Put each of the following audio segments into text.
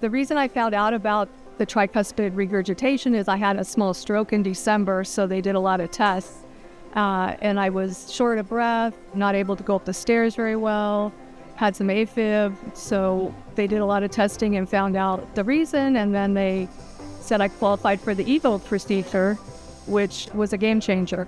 The reason I found out about the tricuspid regurgitation is I had a small stroke in December, so they did a lot of tests. And I was short of breath, not able to go up the stairs very well, had some AFib. So they did a lot of testing and found out the reason, and then they said I qualified for the EVOQUE procedure, which was a game changer.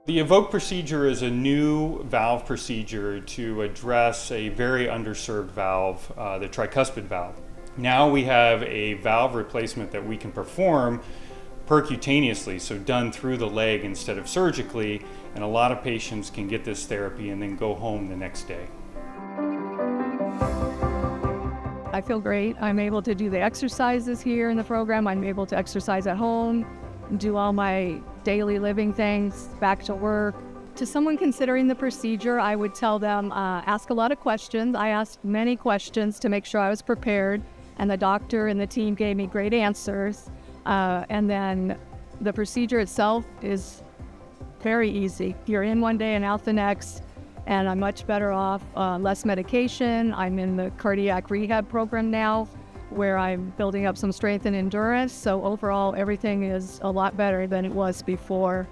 The EVOQUE procedure is a new valve procedure to address a very underserved valve, the tricuspid valve. Now we have a valve replacement that we can perform percutaneously, so done through the leg instead of surgically, and a lot of patients can get this therapy and then go home the next day. I feel great. I'm able to do the exercises here in the program. I'm able to exercise at home, do all my daily living things, back to work. To someone considering the procedure, I would tell them, ask a lot of questions. I asked many questions to make sure I was prepared, and the doctor and the team gave me great answers. And then the procedure itself is very easy. You're in one day and out the next, and I'm much better off, less medication. I'm in the cardiac rehab program now, where I'm building up some strength and endurance. So overall, everything is a lot better than it was before.